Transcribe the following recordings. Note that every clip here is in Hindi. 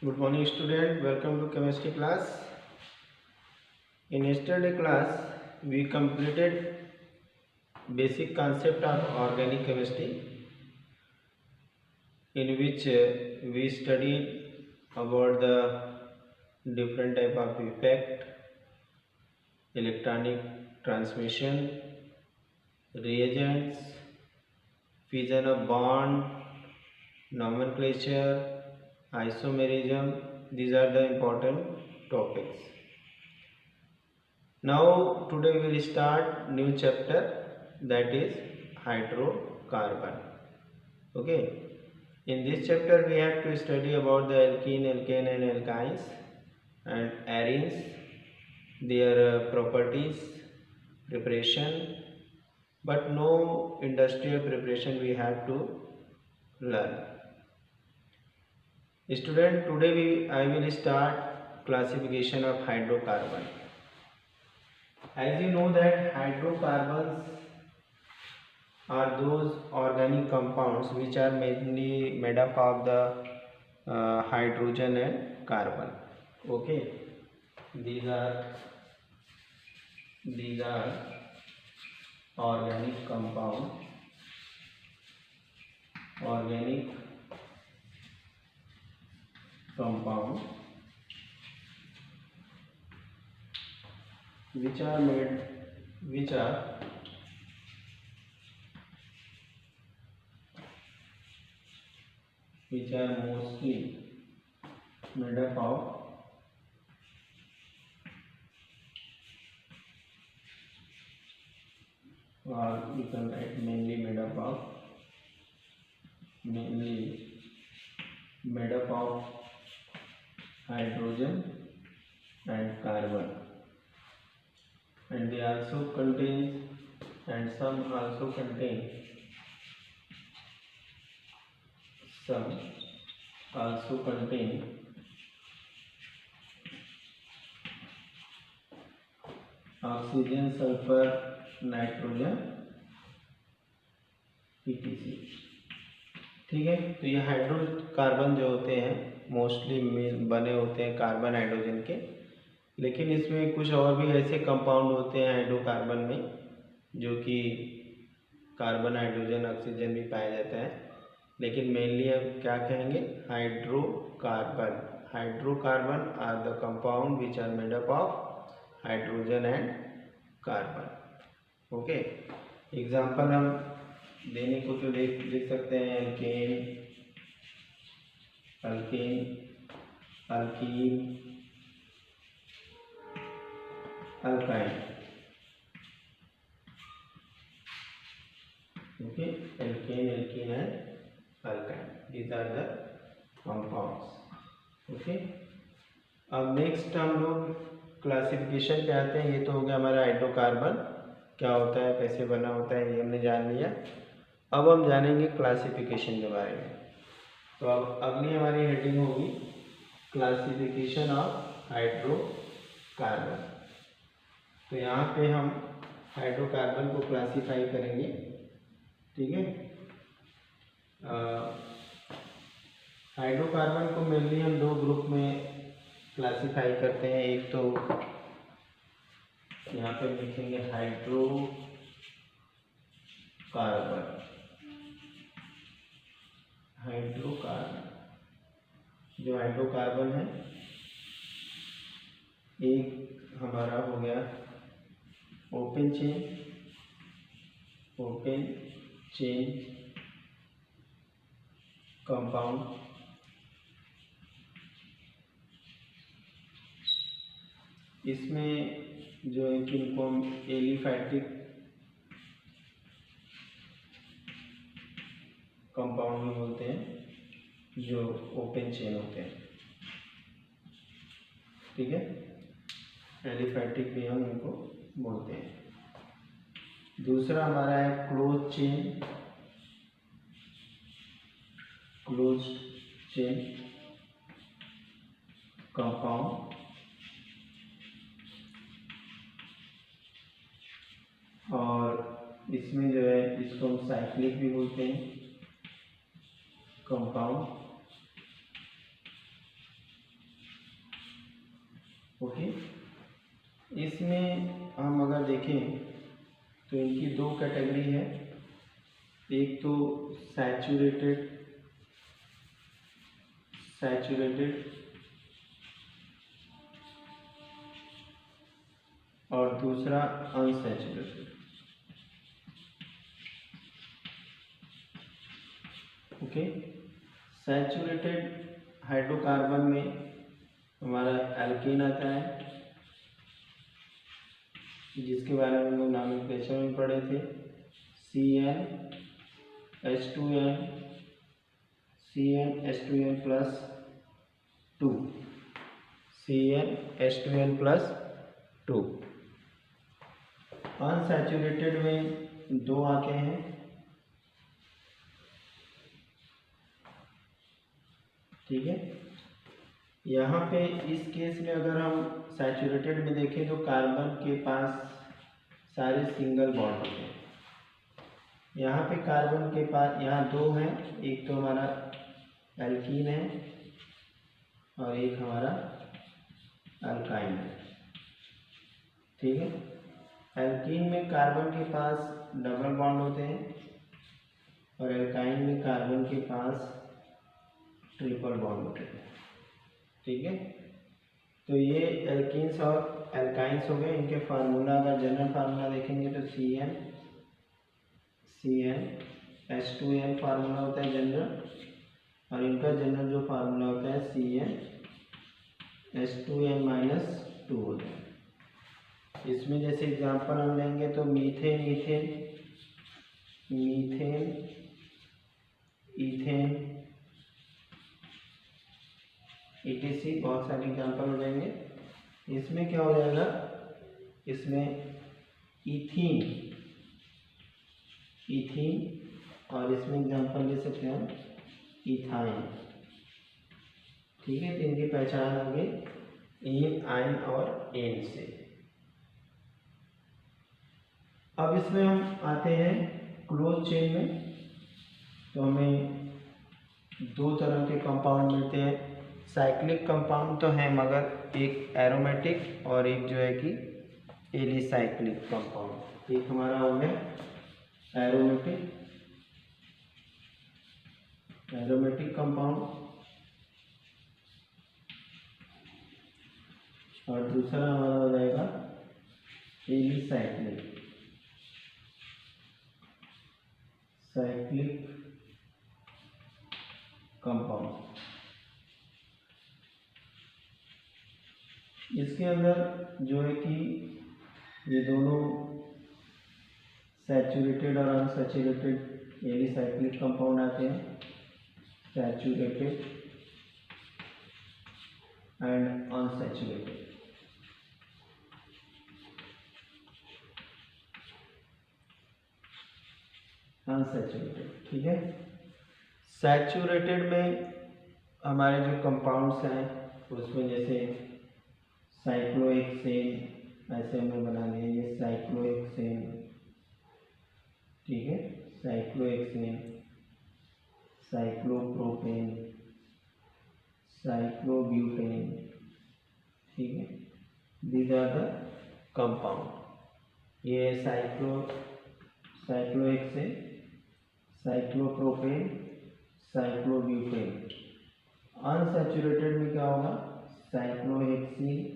Good morning student, welcome to chemistry class. In yesterday class we completed basic concept of organic chemistry, in which we studied about the different type of effect, electronic transmission, reagents, fission of bond, nomenclature, isomerism. These are the important topics. Now today we will start new chapter, that is hydrocarbon. Okay. In this chapter we have to study about the alkene, alkane and alkynes and arenes, their properties, preparation, but no industrial preparation we have to learn. Student, today I will start classification of hydrocarbon. As you know that hydrocarbons are those organic compounds which are mainly made up of the hydrogen and carbon. Okay, these are organic compound, organic compound which are made which are mostly made up of or you can write mainly made up of hydrogen and carbon, and they also contain, and some also contain oxygen, sulfur, nitrogen, etc. ठीक है। तो ये हाइड्रोकार्बन जो होते हैं मोस्टली बने होते हैं कार्बन हाइड्रोजन के, लेकिन इसमें कुछ और भी ऐसे कंपाउंड होते हैं हाइड्रोकार्बन में जो कि कार्बन हाइड्रोजन ऑक्सीजन भी पाया जाता है, लेकिन मेनली हम क्या कहेंगे, hydrocarbon. Hydrocarbon are the compound which are made up of hydrogen and carbon. Okay, example हम देने को तो लिख सकते हैं alkane, alkene, alkyne. Okay, alkane, alkene and alkyne, these are the compounds. Okay, अब नेक्स्ट हम लोग क्लासिफिकेशन पे आते हैं। ये तो हो गया हमारा हाइड्रोकार्बन क्या होता है, कैसे बना होता है, ये हमने जान लिया। अब हम जानेंगे क्लासिफिकेशन के बारे में। तो अब अगली हमारी हेडिंग होगी क्लासिफिकेशन ऑफ हाइड्रोकार्बन। तो यहाँ पे हम हाइड्रोकार्बन को क्लासीफाई करेंगे। ठीक है, हाइड्रोकार्बन को मेनली हम दो ग्रुप में क्लासीफाई करते हैं। एक तो यहाँ पे लिखेंगे हाइड्रोकार्बन। जो हाइड्रोकार्बन है, एक हमारा हो गया ओपन चेन कंपाउंड, इसमें जो है कि इनको हम एलिफैटिक कंपाउंड भी बोलते हैं, जो ओपन चेन होते हैं। ठीक है, एलिफैटिक भी हम इनको बोलते हैं। दूसरा हमारा है क्लोज चेन कंपाउंड, और इसमें जो है इसको हम साइक्लिक भी बोलते हैं कंपाउंड। ओके, इसमें हम अगर देखें तो इनकी दो कैटेगरी है, एक तो सैचुरेटेड और दूसरा अनसैचुरेटेड। ओके, सैचुरेटेड हाइड्रोकार्बन में हमारा एल्कीन आता है, जिसके बारे में हम लोग नॉमेनक्लेचर में पढ़े थे, CnH2n+2, CnH2n+2। अनसैचुरेटेड में दो आते हैं, ठीक है। यहाँ पे इस केस में अगर हम सैचुरेटेड में देखें तो कार्बन के पास सारे सिंगल बॉन्ड होते हैं। यहाँ पे कार्बन के पास यहाँ दो हैं, एक तो हमारा एल्कीन है और एक हमारा अल्काइन है, ठीक है। एल्कीन में कार्बन के पास डबल बॉन्ड होते हैं और एल्काइन में कार्बन के पास ट्रिपल बॉन्ड होते हैं, ठीक है। तो ये एल्कीन्स और एल्काइंस हो गए। इनके फार्मूला अगर जनरल फार्मूला देखेंगे तो CnH2n फार्मूला होता है जनरल, और इनका जनरल जो फार्मूला होता है CnH2n-2 होता है। इसमें जैसे एग्जांपल हम लेंगे तो मीथेन, ईथेन, ETC बहुत सारे एग्जांपल हो जाएंगे। इसमें क्या हो जाएगा, इसमें इथीन और इसमें एग्जांपल ले सकते हैं इथाइन, ठीक है। तो इनकी पहचान होगी इन, आइन और एन से। अब इसमें हम आते हैं क्लोज चेन में, तो हमें दो तरह के कंपाउंड मिलते हैं। साइक्लिक कंपाउंड तो है, मगर एक एरोमेटिक और एक जो है कि एलिसाइक्लिक कंपाउंड। एक हमारा हो गया एरोमेटिक कंपाउंड और दूसरा हमारा हो जाएगा एलिसाइक्लिक कंपाउंड। इसके अंदर जो है कि ये दोनों सैचुरेटेड और अनसैचुरेटेड एलिसाइक्लिक कंपाउंड आते हैं। Saturated and unsaturated. ठीक है। सैचुरेटेड में हमारे जो कंपाउंड्स हैं उसमें जैसे साइक्लोहेक्सेन, ऐसे हमें बना लिया, ये साइक्लोहेक्सेन, ठीक है। साइक्लोहेक्सेन, साइक्लोप्रोपेन, साइक्लोब्यूटेन, ठीक है। These are the compound. ये साइक्लोहेक्सेन, साइक्लोप्रोपेन, साइक्लोब्यूटेन। अनसैचुरेटेड में क्या होगा, साइक्लोहेक्सीन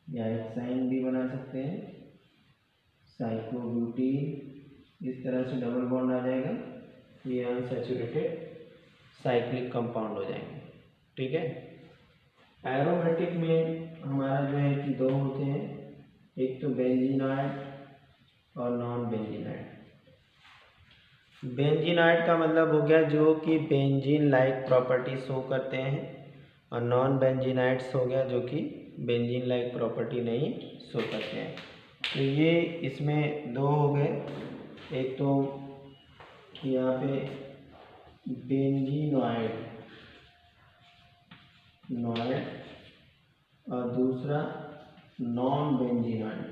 या हेक्साइन भी बना सकते हैं, साइक्लोब्यूटीन, इस तरह से डबल बॉन्ड आ जाएगा, ये अनसैचुरेटेड साइक्लिक कंपाउंड हो जाएंगे, ठीक है। एरोमेटिक में हमारा जो है कि दो होते हैं, एक तो बेंजीनॉइड और नॉन बेंजीनॉइड। बेंजीनॉइड का मतलब हो गया जो कि बेंजीन लाइक प्रॉपर्टी शो करते हैं, और नॉन बेंजीनाइड्स हो गया जो कि बेंजीन लाइक प्रॉपर्टी नहीं शो करते हैं। तो ये इसमें दो हो गए, एक तो यहाँ पे बेंजीनॉइड और दूसरा नॉन बेंजीनॉइड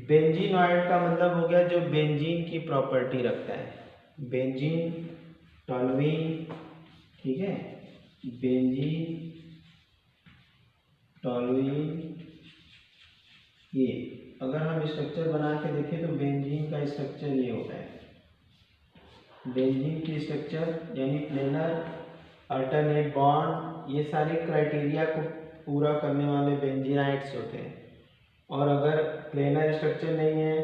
बेंजीनॉइड का मतलब हो गया जो बेंजीन की प्रॉपर्टी रखता है, बेंजीन, टॉल्यूइन, ठीक है, बेंजीन, टॉल्यूइन। ये अगर हम स्ट्रक्चर बना के देखें तो बेंजीन का स्ट्रक्चर ये होता है। बेंजीन की स्ट्रक्चर यानी प्लेनर, अल्टरनेट बॉन्ड, ये सारे क्राइटेरिया को पूरा करने वाले बेंजीनाइट्स होते हैं। और अगर प्लेनर स्ट्रक्चर नहीं है,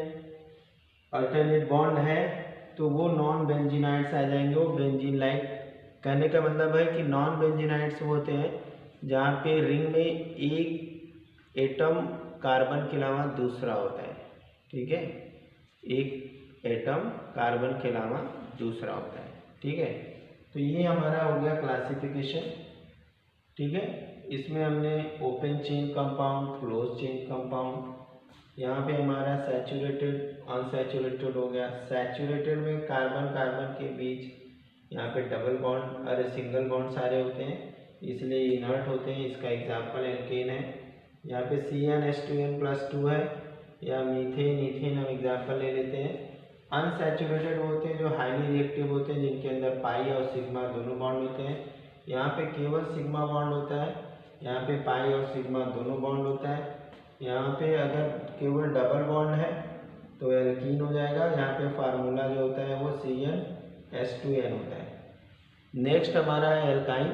अल्टरनेट बॉन्ड है, तो वो नॉन बेंजीनाइट्स आ जाएंगे, वो बेंजीन लाइक। कहने का मतलब है कि नॉन बेंजीनाइट्स वो होते हैं जहाँ पे रिंग में एक एटम कार्बन के अलावा दूसरा होता है, ठीक है, एक एटम कार्बन के अलावा दूसरा होता है, ठीक है। तो ये हमारा हो गया क्लासिफिकेशन, ठीक है। इसमें हमने open chain compound, close chain compound, यहाँ पे हमारा सैचुरेटेड, अनसैचुरेटेड हो गया। सैचुरेटेड में कार्बन कार्बन के बीच यहाँ पे डबल बॉन्ड और सिंगल बॉन्ड सारे होते हैं, इसलिए इनर्ट होते हैं। इसका एग्जांपल एल्केन है। यहाँ पे CnH2n+2 है, या मीथेन, इथेन हम एग्जांपल ले लेते हैं। अनसैचुरेटेड होते हैं जो हाईली रिएक्टिव होते हैं, जिनके अंदर पाई और सिग्मा दोनों बॉन्ड होते हैं। यहाँ पे केवल सिग्मा बॉन्ड होता है, यहाँ पे पाई और सिग्मा दोनों बॉन्ड होता है। यहाँ पे अगर केवल डबल बॉन्ड है तो एल्कीन हो जाएगा। यहाँ पे फार्मूला जो होता है वो CnH2n होता है। नेक्स्ट हमारा है एल्काइन।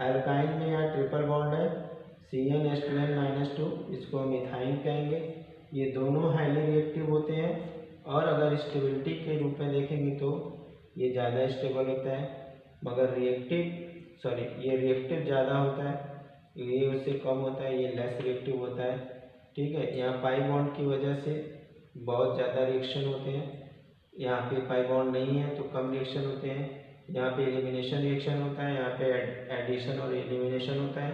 एल्काइन में यहाँ ट्रिपल बॉन्ड है, CnH2n-2, इसको हम इथाइन कहेंगे। ये दोनों हाईली रिएक्टिव होते हैं, और अगर स्टेबिलिटी के रूप में देखेंगे तो ये ज़्यादा स्टेबल होता है, मगर ये रिएक्टिव ज़्यादा होता है, ये उससे कम होता है, ये लेस रिएक्टिव होता है, ठीक है। यहाँ पाई बॉन्ड की वजह से बहुत ज़्यादा रिएक्शन होते हैं, यहाँ पे पाई बॉन्ड नहीं है तो कम रिएक्शन होते हैं। यहाँ पे एलिमिनेशन रिएक्शन होता है, यहाँ पे एडिशन और एलिमिनेशन होता है,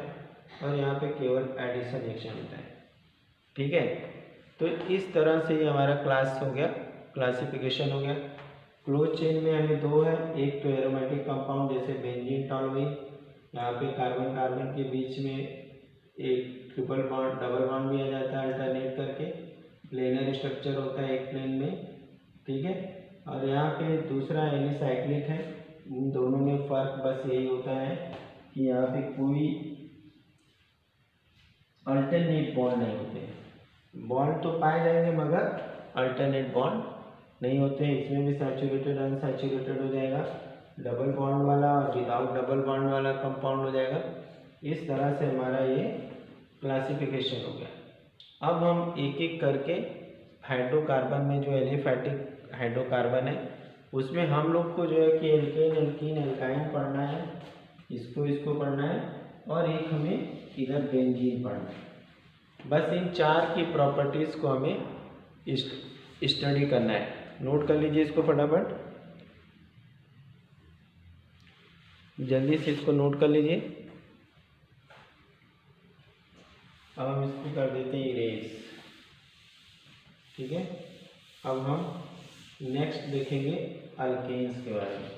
और यहाँ पे केवल एडिशन रिएक्शन होता है, ठीक है। तो इस तरह से ये हमारा क्लास हो गया, क्लासिफिकेशन हो गया। क्लोज चेन में हमें दो है, एक तो एरोमेटिक कंपाउंड जैसे बेंजीन, टॉल्यूइन, यहाँ पे कार्बन कार्बन के बीच में एक ट्रिपल बॉन्ड, डबल बॉन्ड भी आ जाता है अल्टरनेट करके, प्लेनर स्ट्रक्चर होता है एक प्लेन में, ठीक है। और यहाँ पे दूसरा एलिसाइक्लिक है। इन दोनों में फ़र्क बस यही होता है कि यहाँ पे कोई अल्टरनेट बॉन्ड नहीं होते। बॉन्ड तो पाए जाएंगे मगर अल्टरनेट बॉन्ड नहीं होते हैं। इसमें भी सैचुरेटेड अनसैचुरेटेड हो जाएगा, डबल बॉन्ड वाला और विदाउट डबल बॉन्ड वाला कंपाउंड हो जाएगा। इस तरह से हमारा ये क्लासिफिकेशन हो गया। अब हम एक एक करके हाइड्रोकार्बन में जो एलिफैटिक हाइड्रोकार्बन है उसमें हम लोग को जो है कि एल्केन, एल्कीन, एल्काइन पढ़ना है, इसको पढ़ना है, और एक हमें इधर बेंजीन पढ़ना है। बस इन चार की प्रॉपर्टीज़ को हमें स्टडी करना है। नोट कर लीजिए इसको फटाफट, जल्दी से इसको नोट कर लीजिए। अब हम इसको कर देते हैं इरेज, ठीक है। अब हम नेक्स्ट देखेंगे अल्केन्स के बारे में।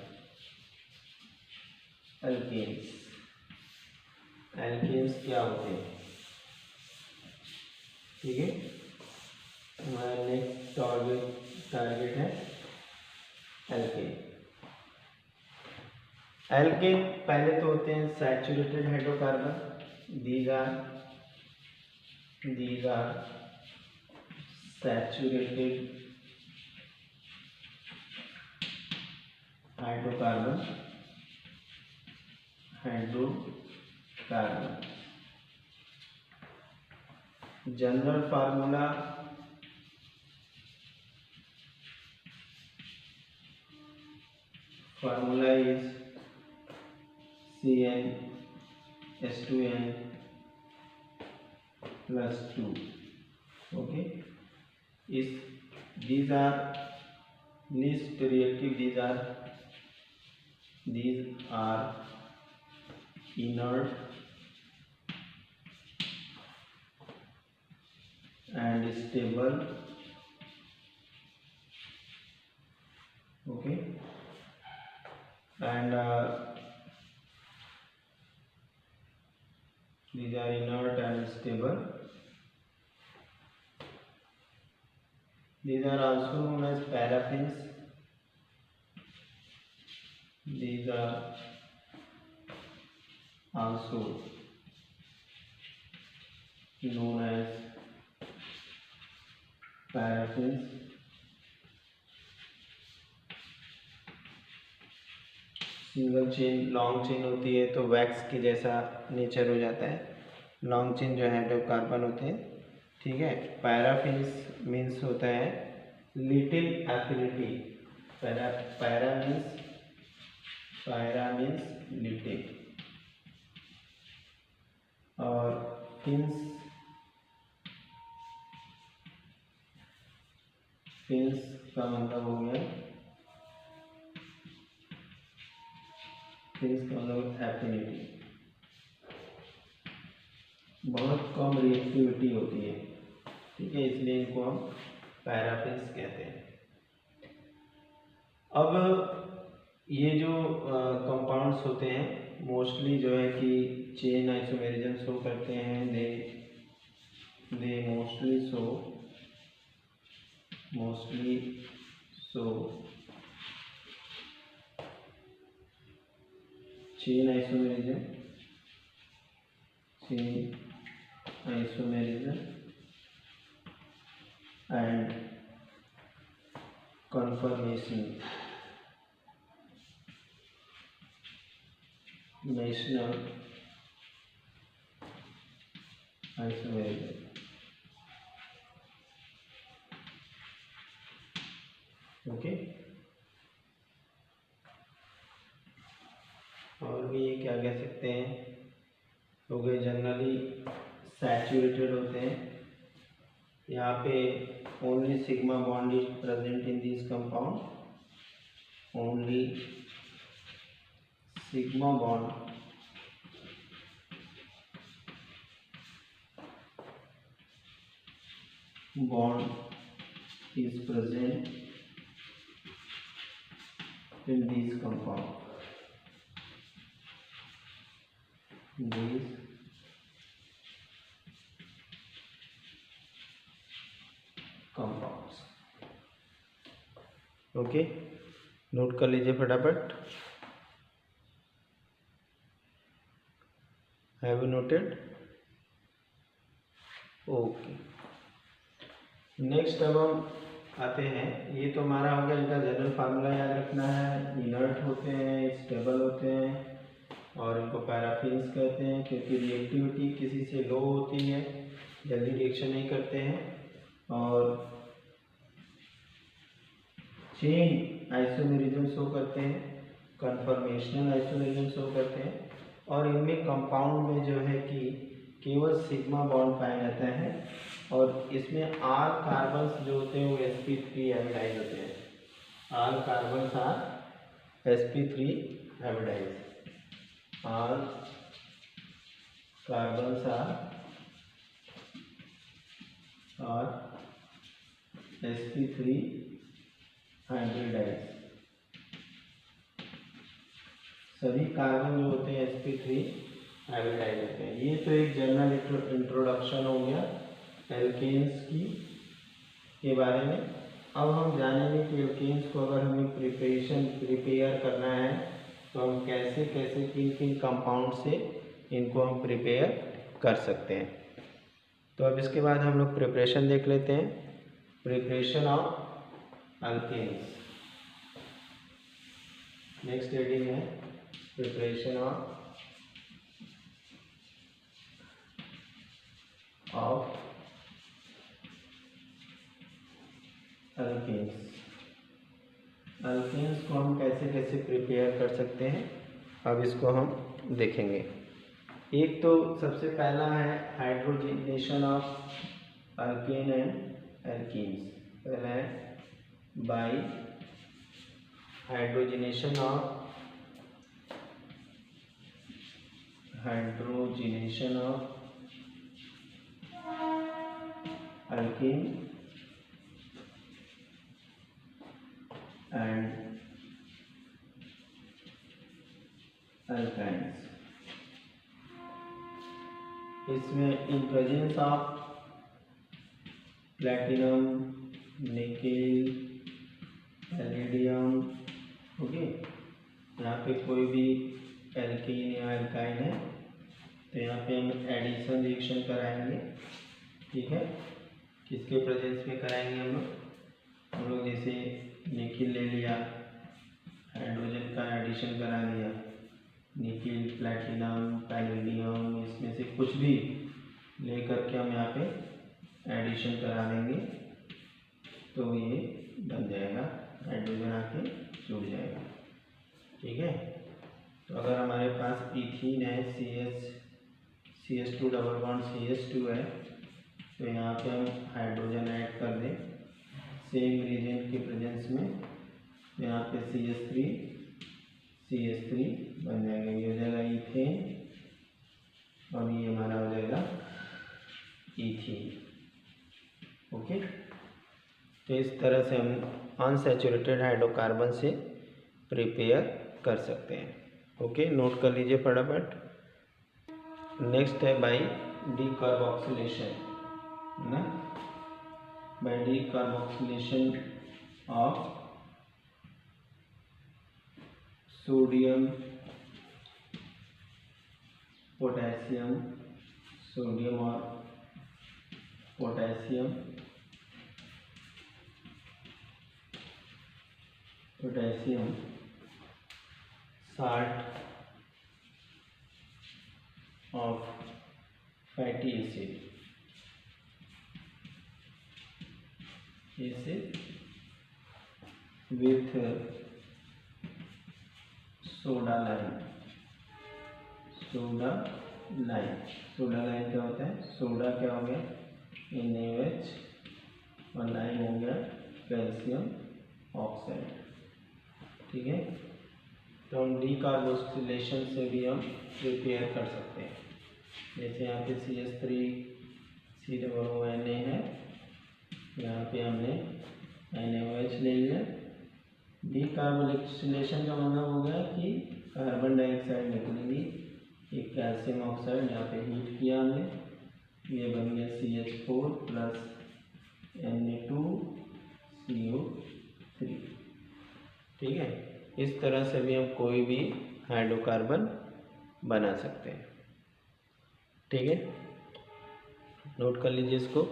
एल्केन्स क्या होते हैं, ठीक है। हमारा नेक्स्ट टारगेट है एल्केन। एल्केन पहले तो होते हैं saturated hydrocarbon. These are saturated hydrocarbon. General formula is CnH2n+2, okay. These are least reactive, these are inert and stable, okay. And these are inert and stable. These are also known as paraffins. these are also known as paraffins. Single chain long chain होती है तो वैक्स के जैसा नेचर हो जाता है, लॉन्ग चेन जो हाइड्रोकार्बन होते हैं, ठीक है। पैराफिन्स मीन्स होता है little affinity, para means little, और फिन्स का मतलब हो गया, फिन्स का मतलब एफिनिटी, बहुत कम रिएक्टिविटी होती है, ठीक है, इसलिए इनको हम पैराफिन्स कहते हैं। अब ये जो कंपाउंड्स होते हैं मोस्टली जो है कि चेन आइसोमेरिज्म शो करते हैं, they mostly show chain isomerism and conformation national isomerism। Okay, और भी ये क्या कह सकते हैं, हो गए जनरली सैचुरेटेड होते हैं, यहाँ पे only sigma bond is present in this compound, only sigma bond is present in these compounds, okay, note कर लीजिए फटाफट। Have you noted? Okay, next अब हम आते हैं, ये तो हमारा हो गया, इनका जनरल फार्मूला याद रखना है, इनर्ट होते हैं, स्टेबल होते हैं, और इनको पैराफिन्स कहते हैं क्योंकि रिएक्टिविटी किसी से लो होती है, जल्दी रिएक्शन नहीं करते हैं, और चेन आइसोमेरिज्म शो करते हैं, कन्फर्मेशनल आइसोमेरिज्म शो करते हैं, और इनमें कंपाउंड में जो है कि केवल सिग्मा बॉन्ड पाया जाता है, और इसमें आर कार्बन्स जो होते हैं वो sp3 एमिडाइज होते हैं, are carbons are sp3 amidise, are carbons are sp3 hybridise, सभी कार्बन जो होते हैं sp3 हाइब्रिडाइज होते हैं। ये तो एक जनरल इंट्रोडक्शन हो गया एल्केन्स के बारे में। अब हम जानेंगे कि एल्केन्स को अगर हमें प्रिपेयर करना है तो हम कैसे कैसे किन किन कंपाउंड से इनको हम प्रिपेयर कर सकते हैं। तो अब इसके बाद हम लोग प्रिपरेशन देख लेते हैं, preparation of alkanes. Next heading है प्रिपरेशन ऑफ एल्केन्स। एल्केन्स को हम कैसे कैसे प्रिपेयर कर सकते हैं, अब इसको हम देखेंगे। एक तो सबसे पहला है hydrogenation of alkane and alkenes. पहला है by hydrogenation of alkane and alkynes. इसमें in presence of platinum, nickel, palladium, okay, यहाँ फिर कोई भी एल्कीन या एल्काइन है तो यहाँ पे हम एडिशन रिएक्शन कराएंगे। ठीक है, किसके प्रेजेंस में कराएंगे हम लोग जैसे निकिल ले लिया, हाइड्रोजन का एडिशन करा लिया, निकिल, प्लैटिनम, पैलेडियम, इसमें से कुछ भी ले करके हम यहाँ पे एडिशन करा देंगे तो ये बन जाएगा, हाइड्रोजन आके जुड़ जाएगा। ठीक है, तो अगर हमारे पास इथीन है, CH2 डबल बॉन्ड CH2 है तो यहाँ पे हम हाइड्रोजन ऐड कर दें सेम रिएजेंट के प्रेजेंस में, यहाँ पे CH3 बन जाएगा, ये हो जाएगा इथेन और ये हमारा हो जाएगा इथीन। ओके, तो इस तरह से हम अनसैचुरेटेड हाइड्रोकार्बन से प्रिपेयर कर सकते हैं। ओके, नोट कर लीजिए फटाफट। नेक्स्ट है बाई डीकार्बोक्सिलेशन, है ना, by decarboxylation of sodium, potassium, sodium और potassium salt of fatty acid with soda lime क्या होता है, सोडा क्या हो गया NaOH और लाइम हो गया कैल्शियम ऑक्साइड। ठीक है, तो हम डीकार्बोक्सिलेशन से भी हम प्रिपेयर कर सकते हैं। जैसे यहाँ पे CH3COONA है, यहाँ पे हमने NaOH ले लिया। डीकार्बोक्सिलेशन का मतलब हो गया कि कार्बन डाइऑक्साइड निकलेगी, एक कैल्शियम ऑक्साइड यहाँ पे हीट किया हमने, ये बन गया CH4 प्लस Na2CO3। ठीक है, इस तरह से भी हम कोई भी हाइड्रोकार्बन बना सकते हैं। ठीक है, नोट कर लीजिए इसको।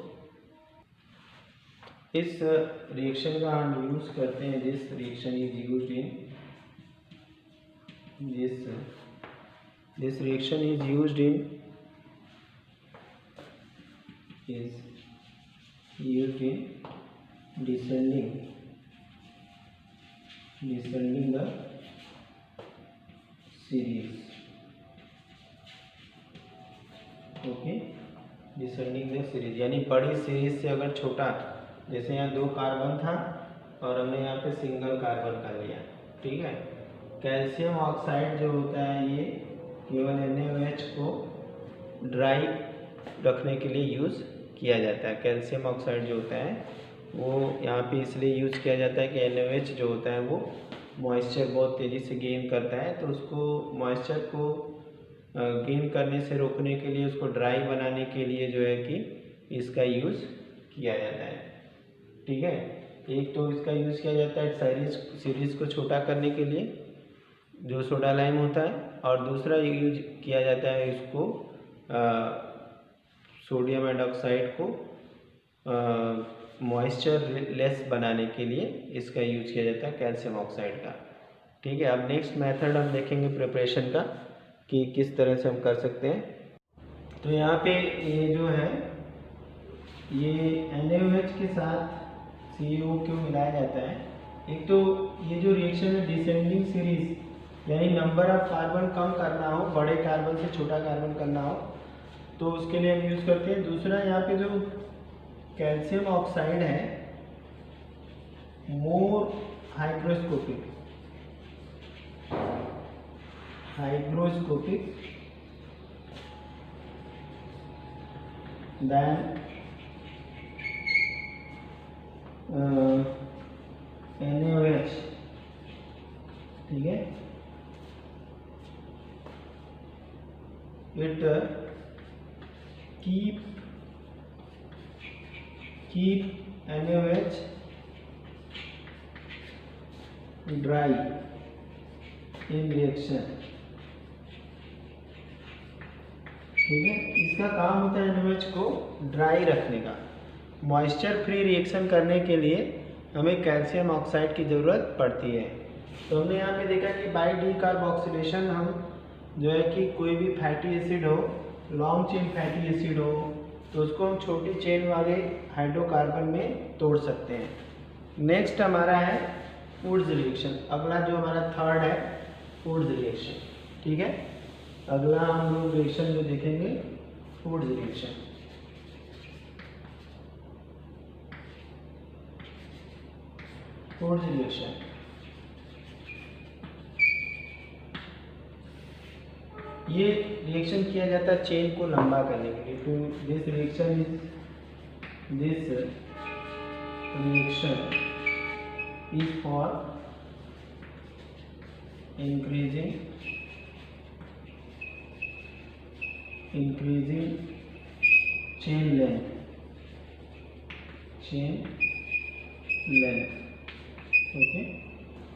इस रिएक्शन का हम यूज करते हैं, this reaction is used in this reaction is used in descending the series। Okay, descending the series यानी बड़ी सीरीज से अगर छोटा, जैसे यहाँ 2 कार्बन था और हमने यहाँ पे सिंगल कार्बन कर लिया। ठीक है, कैल्शियम ऑक्साइड जो होता है ये केवल NaOH को ड्राई रखने के लिए यूज़ किया जाता है। कैल्शियम ऑक्साइड जो होता है वो यहाँ पे इसलिए यूज़ किया जाता है कि NaOH जो होता है वो मॉइस्चर बहुत तेज़ी से गेन करता है, तो उसको मॉइस्चर को गेन करने से रोकने के लिए, उसको ड्राई बनाने के लिए जो है कि इसका यूज़ किया जाता है। ठीक है, एक तो इसका यूज़ किया जाता है सीरीज़ को छोटा करने के लिए जो सोडा लाइम होता है, और दूसरा यूज किया जाता है इसको सोडियम हाइड्रोक्साइड को मॉइस्चर लेस बनाने के लिए इसका यूज किया जाता है कैल्शियम ऑक्साइड का। ठीक है, अब नेक्स्ट मेथड हम देखेंगे प्रिपरेशन का कि किस तरह से हम कर सकते हैं। तो यहाँ पे ये जो है ये NaOH के साथ CO क्यों मिलाया जाता है। एक तो ये जो रिएक्शन है डिसेंडिंग सीरीज यानी नंबर ऑफ कार्बन कम करना हो, बड़े कार्बन से छोटा कार्बन करना हो तो उसके लिए हम यूज़ करते हैं। दूसरा यहाँ पे जो कैल्शियम ऑक्साइड है मोर हाइग्रोस्कोपिक देन NaOH। ठीक है, it keep NaOH dry in reaction, ठीक है। इसका काम होता है NaOH को ड्राई रखने का। मॉइस्चर फ्री रिएक्शन करने के लिए हमें कैल्शियम ऑक्साइड की ज़रूरत पड़ती है। तो हमने यहाँ पे देखा कि बाई डीकार्बोक्सिलेशन हम जो है कि कोई भी फैटी एसिड हो, लॉन्ग चेन फैटी एसिड हो, तो उसको हम छोटी चेन वाले हाइड्रोकार्बन में तोड़ सकते हैं। नेक्स्ट हमारा है वुड्स रिएक्शन। अगला जो हमारा थर्ड है वुड्स रिएक्शन, ठीक है। अगला हम लोग रिएक्शन जो देखेंगे वुड्स रिएक्शन। वुड्स रिएक्शन ये रिएक्शन किया जाता है चेन को लंबा करने के लिए। To this reaction is for increasing chain length, okay.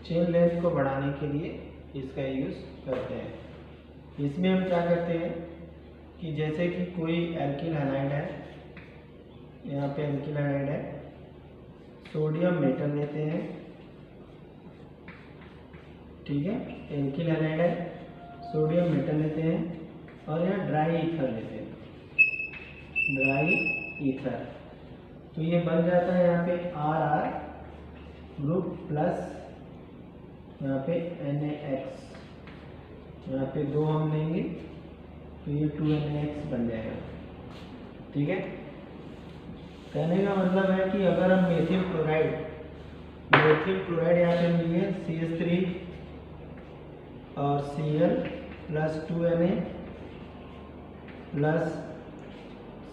Chain length को बढ़ाने के लिए इसका यूज़ करते हैं। इसमें हम क्या करते हैं कि जैसे कि कोई एल्किल हैलाइड है, यहाँ पे एल्किल हैलाइड है, सोडियम मेटल लेते हैं, ठीक है। एल्किल हैलाइड है, सोडियम मेटल लेते हैं और यहाँ ड्राई ईथर लेते हैं, ड्राई ईथर। तो ये बन जाता है यहाँ पे RR ग्रुप प्लस यहाँ पे NaX, यहाँ पे 2 हम लेंगे तो ये 2NaX बन जाएगा, ठीक है। कहने का मतलब है कि अगर हम मेथिल क्लोराइड यहाँ पे लिए CH3 और Cl plus 2Na plus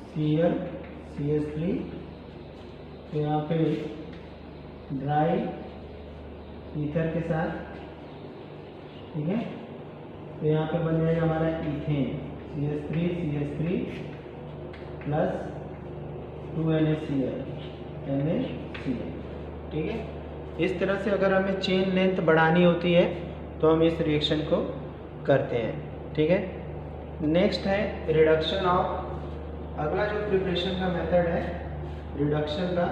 Cl CH3, तो यहाँ पे ड्राई ईथर के साथ, ठीक है। तो यहाँ पे बन जाएगा हमारा इथेन CH3 प्लस 2NaCl, ठीक है। इस तरह से अगर हमें चेन लेंथ बढ़ानी होती है तो हम इस रिएक्शन को करते हैं, ठीक है। नेक्स्ट है रिडक्शन ऑफ। अगला जो प्रिपरेशन का मेथड है रिडक्शन का,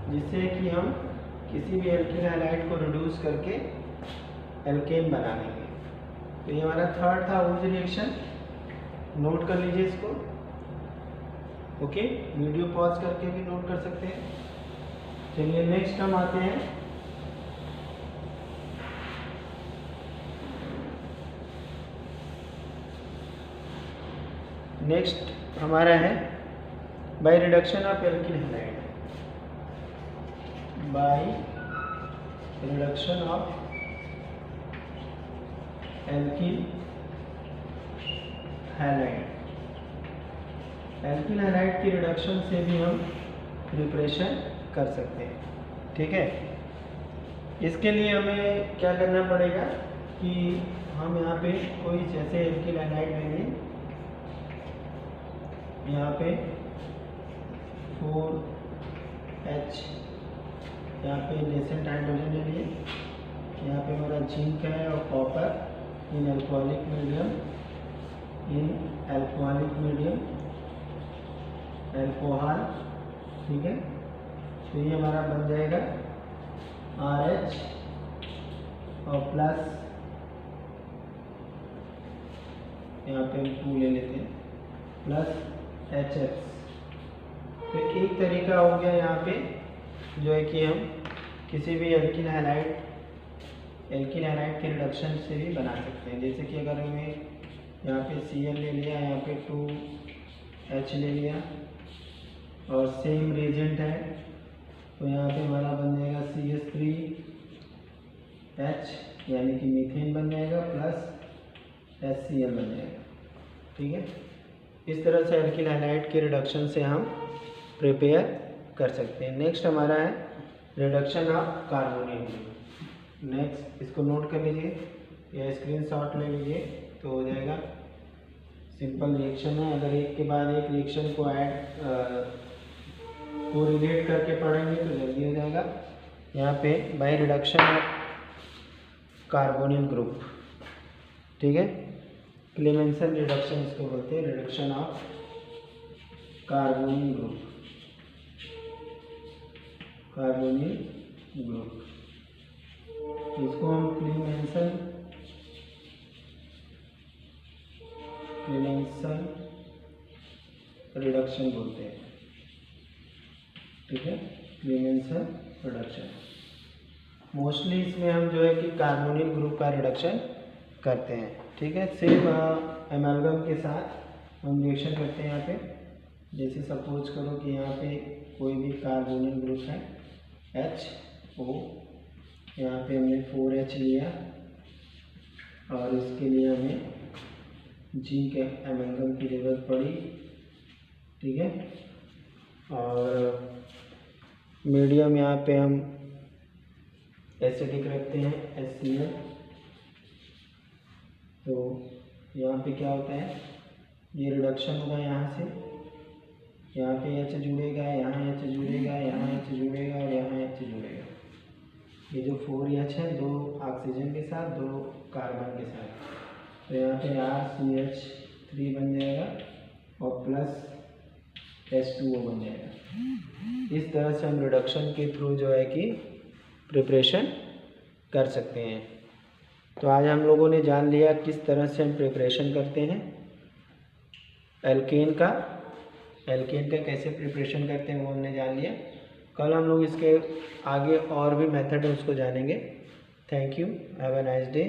जिससे कि हम किसी भी एल्किल हैलाइड को रिड्यूस करके एल्केन बना लेंगे। तो ये हमारा थर्ड था वुड्स रिएक्शन, नोट कर लीजिए इसको, ओके। वीडियो पॉज करके भी नोट कर सकते हैं। चलिए नेक्स्ट हम आते हैं नेक्स्ट हमारा है by reduction of alkyl halide, by reduction of alkyl halide. Alkyl halide की रिडक्शन से भी हम प्रिपरेशन कर सकते हैं, ठीक है। इसके लिए हमें क्या करना पड़ेगा कि हम यहाँ पे कोई जैसे एल्किल हैलाइड लेंगे, यहाँ पे 4H, यहाँ पे नेसेंट हाइड्रोजन ले लिए, यहाँ पे हमारा जिंक है और कॉपर इन अल्कोहलिक मीडियम अल्कोहल, ठीक है। तो ये हमारा बन जाएगा RH और प्लस यहाँ पे 2 ले लेते हैं प्लस HX। तो एक तरीका हो गया यहाँ पे जो है कि हम किसी भी एल्किल हैलाइड के रिडक्शन से भी बना सकते हैं। जैसे कि अगर हमें यहाँ पे Cl ले लिया, यहाँ पे 2H ले लिया और सेम रिएजेंट है, तो यहाँ पे हमारा बन जाएगा CH3H यानी कि मीथेन बन जाएगा प्लस HCl बन जाएगा, ठीक है। इस तरह से एल्किल हैलाइड के रिडक्शन से हम प्रिपेयर कर सकते हैं। नेक्स्ट हमारा है रिडक्शन ऑफ कार्बोनिल। नेक्स्ट इसको नोट कर लीजिए या स्क्रीनशॉट ले लीजिए तो हो जाएगा। सिंपल रिएक्शन है, अगर एक के बाद एक रिएक्शन को को रिलेट करके पढ़ेंगे तो जल्दी हो जाएगा। यहाँ पे by reduction of carbonyl group, ठीक है। क्लेमेंसन रिडक्शन इसको बोलते हैं, reduction of carbonyl group, carbonyl group, इसको हम क्लेमेंसन रिडक्शन बोलते हैं, ठीक है। क्लेमेंसन रिडक्शन मोस्टली इसमें हम जो है कि कार्बोनिल ग्रुप का रिडक्शन करते हैं, ठीक है। सेम एमालगम के साथ हम रिएक्शन करते हैं यहाँ पे। जैसे सपोज करो कि यहाँ पे कोई भी कार्बोनिल ग्रुप है HO, यहाँ पे हमने 4H लिया और इसके लिए हमें जिंक एमालगम की ज़रूरत पड़ी, ठीक है। और मीडियम यहाँ पे हम एसिडिक रखते हैं HCl। तो यहाँ पे क्या होता है, ये रिडक्शन होगा यहाँ से, यहाँ पे H जुड़ेगा, यहाँ H जुड़ेगा, यहाँ H जुड़ेगा और यहाँ H जुड़ेगा। ये जो 4H है 2 ऑक्सीजन के साथ 2 कार्बन के साथ, तो यहाँ पे RCH3 बन जाएगा और प्लस H2O बन जाएगा। इस तरह से हम रिडक्शन के थ्रू जो है कि प्रिपरेशन कर सकते हैं। तो आज हम लोगों ने जान लिया किस तरह से हम प्रिपरेशन करते हैं एल्केन का कैसे प्रिपरेशन करते हैं वो हमने जान लिया। कल हम लोग इसके आगे और भी मेथड है उसको जानेंगे। Thank you, have a nice day.